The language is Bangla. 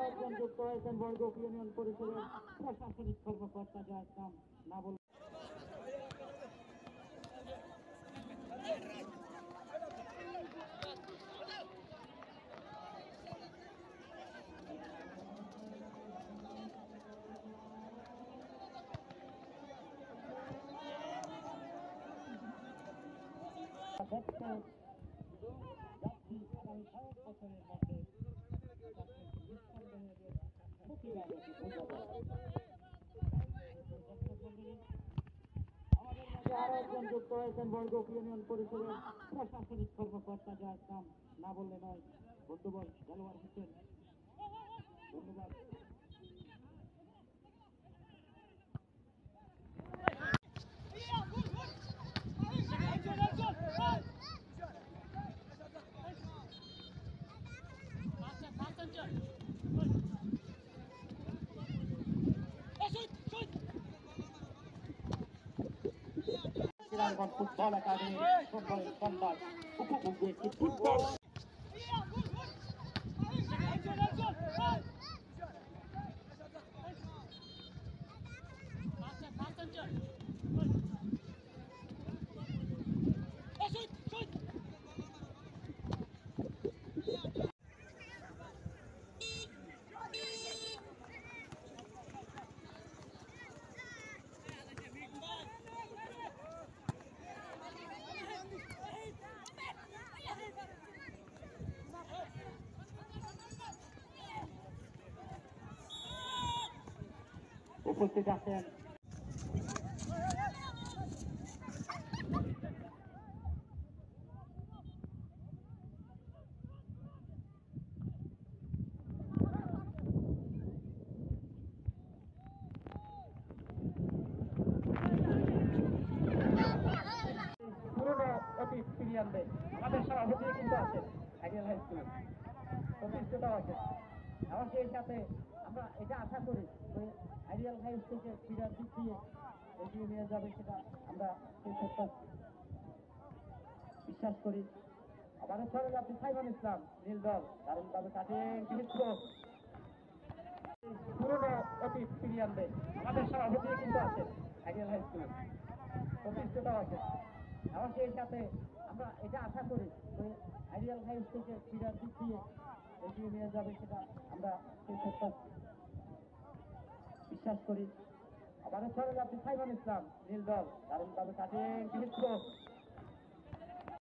একজন যুক্ত হয়েছেন বর্গক ইউনিয়ন পরিষদের প্রশাসনিক কর্মকর্তা, যার নাম না বলে দেখতে যাচ্ছি আগামী 5 বছরের মধ্যে আমাদের মাঝে আরো একজন যুক্ত হয়েছেন বর্গক ইউনিয়ন পরিষদের প্রশাসনিক কর্মকর্তা, যার নাম না বললে নয়, বন্ধুবর দেলোয়ার হোসেন। ধন্যবাদ। শ্রীরামগঞ্জ ফুটবল একাডেমির ফুটবলের সম্মান উপভোগ্য একটি ফুটবল উপস্থিত আছেন। পুরনো অতীত ফিরিয়ে আনবে আমাদের সভাপতি কিন্তু আছেন আইডিয়াল হাই স্কুলে, প্রতিষ্ঠাতাও আছেন। এবং সেই সাথে আমরা এটা আশা করি যে আইডিয়াল হাই স্কুলকে ফিরার দিক দিয়ে এগিয়ে নিয়ে যাবে, সেটা আমরা সেই সত্য বিশ্বাস করি। আমাদের সরে যাচ্ছে সাইমন ইসলাম, নীল দল, দারুণ ভাবে কাটিং মিত্র, পুরনো অতীত ফিরিয়ে আনবে আমাদের সভাপতি কিন্তু আছেন আইডিয়াল হাই স্কুলে, প্রতিষ্ঠাতাও আছেন। এবং সেই সাথে আমরা এটা আশা করি যে আইডিয়াল হাই স্কুলকে ফিরার দিক দিয়ে এগিয়ে নিয়ে যাবে, সেটা আমরা সেই সত্য বিশ্বাস করি। আমাদের সরে যাচ্ছে সাইমন ইসলাম, নীল দল, দারুণ ভাবে কাটিং মিত্র।